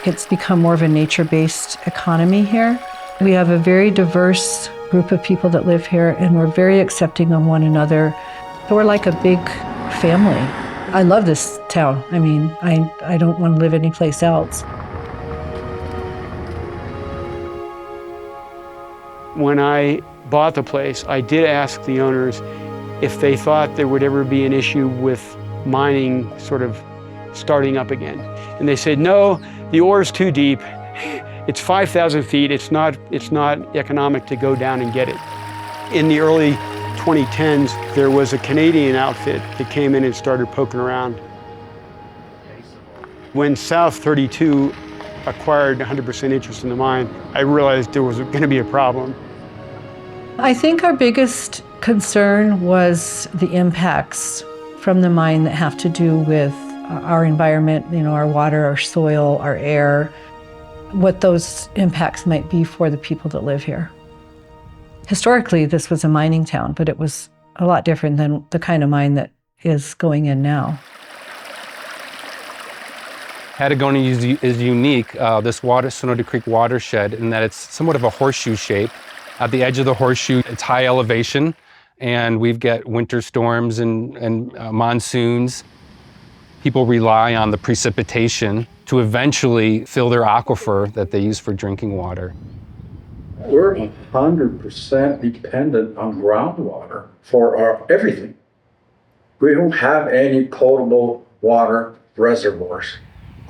It's become more of a nature-based economy here. We have a very diverse group of people that live here, and we're very accepting of one another. So we're like a big family. I love this town. I mean, I don't want to live anyplace else. When I bought the place, I did ask the owners if they thought there would ever be an issue with mining sort of starting up again. And they said, no, the ore is too deep. It's 5,000 feet. It's not economic to go down and get it. In the early 2010s, there was a Canadian outfit that came in and started poking around. When South32 acquired 100% interest in the mine, I realized there was going to be a problem. I think our biggest concern was the impacts from the mine that have to do with our environment, our water, our soil, our air, what those impacts might be for the people that live here. Historically, this was a mining town, but it was a lot different than the kind of mine that is going in now. Patagonia is unique, this Sonoda Creek watershed, in that it's somewhat of a horseshoe shape. At the edge of the horseshoe, it's high elevation, and we've got winter storms and monsoons. People rely on the precipitation to eventually fill their aquifer that they use for drinking water. We're 100% dependent on groundwater for our everything. We don't have any potable water reservoirs.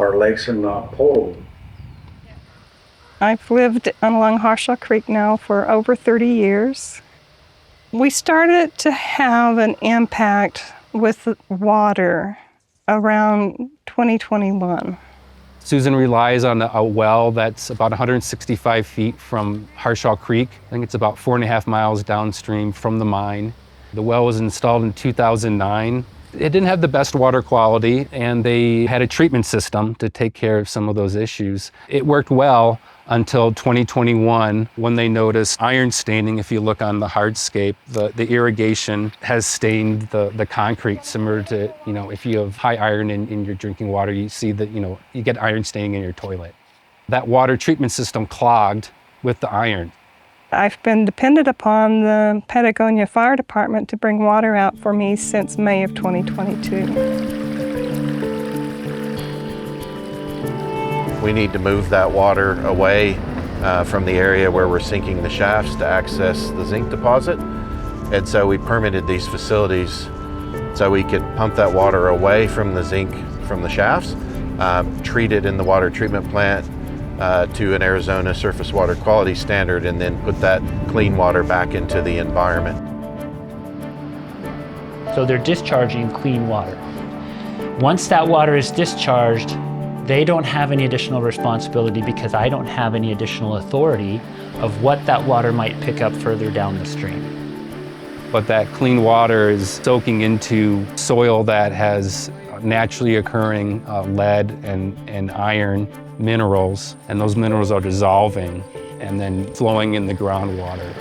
Our lakes are not potable. I've lived along Harshaw Creek now for over 30 years. We started to have an impact with water around 2021. Susan relies on a well that's about 165 feet from Harshaw Creek. I think it's about 4.5 miles downstream from the mine. The well was installed in 2009. It didn't have the best water quality, and they had a treatment system to take care of some of those issues. It worked well until 2021, when they noticed iron staining. If you look on the hardscape, the irrigation has stained the concrete, similar to, if you have high iron in your drinking water, you see that, you get iron staining in your toilet. That water treatment system clogged with the iron. I've been dependent upon the Patagonia Fire Department to bring water out for me since May of 2022. We need to move that water away from the area where we're sinking the shafts to access the zinc deposit. And so we permitted these facilities so we could pump that water away from the zinc from the shafts, treat it in the water treatment plant to an Arizona surface water quality standard, and then put that clean water back into the environment. So they're discharging clean water. Once that water is discharged, they don't have any additional responsibility, because I don't have any additional authority of what that water might pick up further down the stream. But that clean water is soaking into soil that has naturally occurring lead and iron minerals, and those minerals are dissolving and then flowing in the groundwater.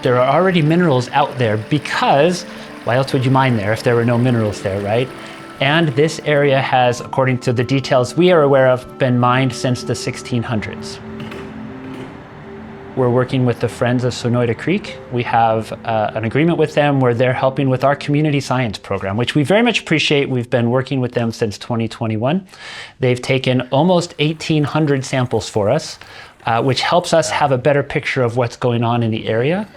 There are already minerals out there, because why else would you mine there if there were no minerals there, right? And this area has, according to the details we are aware of, been mined since the 1600s. We're working with the Friends of Sonoda Creek. We have an agreement with them where they're helping with our community science program, which we very much appreciate. We've been working with them since 2021. They've taken almost 1,800 samples for us, which helps us have a better picture of what's going on in the area.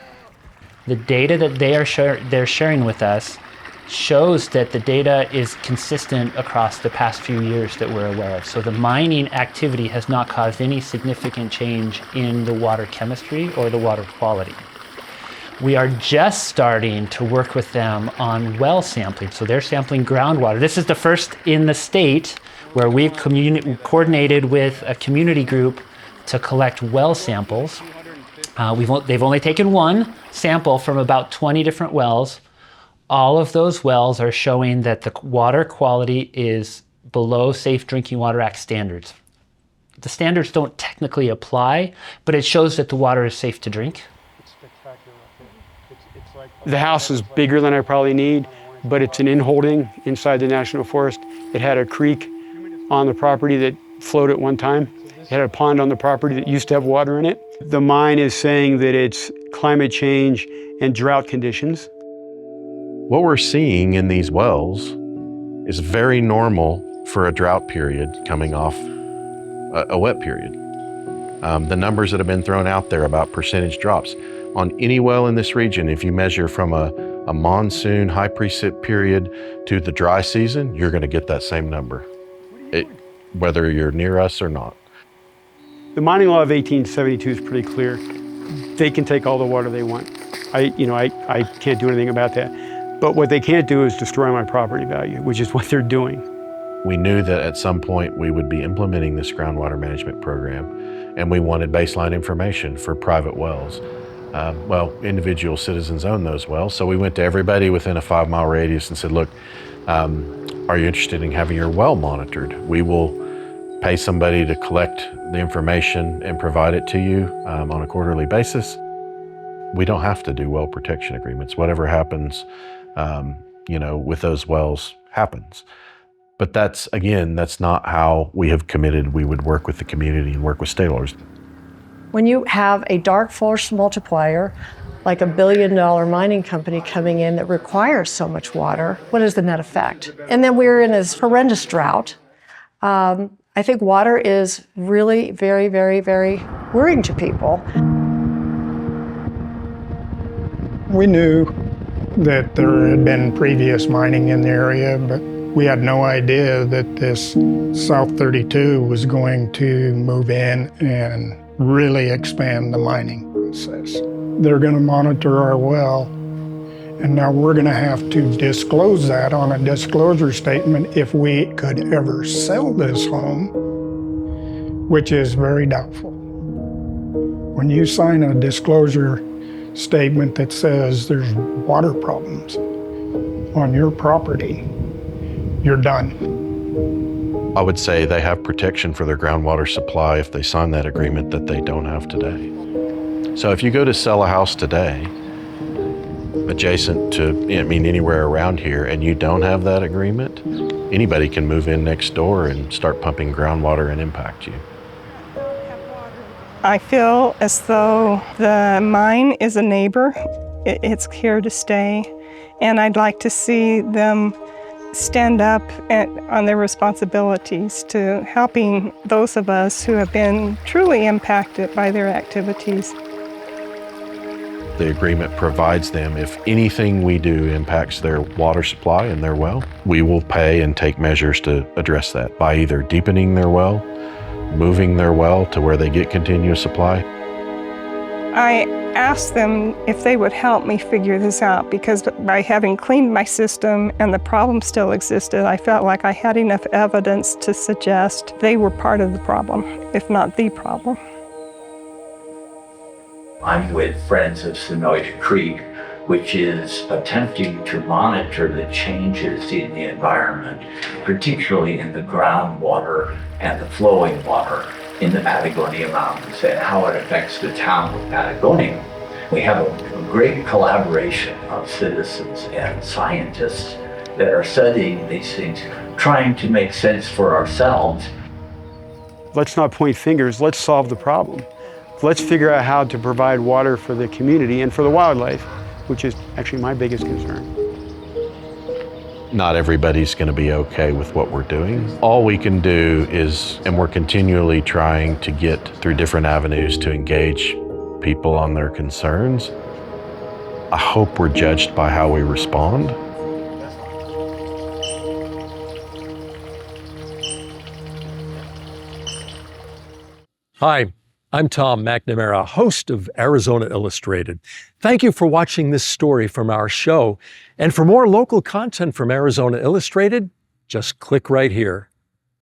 The data that they're sharing with us shows that the data is consistent across the past few years that we're aware of. So the mining activity has not caused any significant change in the water chemistry or the water quality. We are just starting to work with them on well sampling. So they're sampling groundwater. This is the first in the state where we've coordinated with a community group to collect well samples. They've only taken one sample from about 20 different wells. All of those wells are showing that the water quality is below Safe Drinking Water Act standards. The standards don't technically apply, but it shows that the water is safe to drink. It's spectacular. The house is bigger than I probably need, but it's an in-holding inside the National Forest. It had a creek on the property that flowed at one time. It had a pond on the property that used to have water in it. The mine is saying that it's climate change and drought conditions. What we're seeing in these wells is very normal for a drought period coming off a wet period. The numbers that have been thrown out there about percentage drops on any well in this region, if you measure from a monsoon high precip period to the dry season, you're going to get that same number, whether you're near us or not. The mining law of 1872 is pretty clear. They can take all the water they want. I can't do anything about that. But what they can't do is destroy my property value, which is what they're doing. We knew that at some point we would be implementing this groundwater management program, and we wanted baseline information for private wells. Well, individual citizens own those wells, so we went to everybody within a 5-mile radius and said, look, are you interested in having your well monitored? We will pay somebody to collect the information and provide it to you on a quarterly basis. We don't have to do well protection agreements. Whatever happens, with those wells happens. But that's not how we have committed we would work with the community and work with stakeholders. When you have a dark force multiplier, like a $1 billion mining company coming in that requires so much water, what is the net effect? And then we're in this horrendous drought. I think water is really very, very, very worrying to people. We knew that there had been previous mining in the area, but we had no idea that this South 32 was going to move in and really expand the mining process. They're going to monitor our well, and now we're going to have to disclose that on a disclosure statement if we could ever sell this home, which is very doubtful. When you sign a disclosure statement that says there's water problems on your property, you're done. I would say they have protection for their groundwater supply if they sign that agreement that they don't have today. So if you go to sell a house today, adjacent to, anywhere around here, and you don't have that agreement, anybody can move in next door and start pumping groundwater and impact you. I feel as though the mine is a neighbor. It's here to stay, and I'd like to see them stand up on their responsibilities to helping those of us who have been truly impacted by their activities. The agreement provides them, if anything we do impacts their water supply and their well, we will pay and take measures to address that by either deepening their well, moving their well to where they get continuous supply. I asked them if they would help me figure this out, because by having cleaned my system and the problem still existed, I felt like I had enough evidence to suggest they were part of the problem, if not the problem. I'm with Friends of Sonoyta Creek, which is attempting to monitor the changes in the environment, particularly in the groundwater and the flowing water in the Patagonia Mountains and how it affects the town of Patagonia. We have a great collaboration of citizens and scientists that are studying these things, trying to make sense for ourselves. Let's not point fingers, let's solve the problem. Let's figure out how to provide water for the community and for the wildlife, which is actually my biggest concern. Not everybody's going to be okay with what we're doing. All we can do is, and we're continually trying to get through different avenues to engage people on their concerns. I hope we're judged by how we respond. Hi, I'm Tom McNamara, host of Arizona Illustrated. Thank you for watching this story from our show. And for more local content from Arizona Illustrated, just click right here.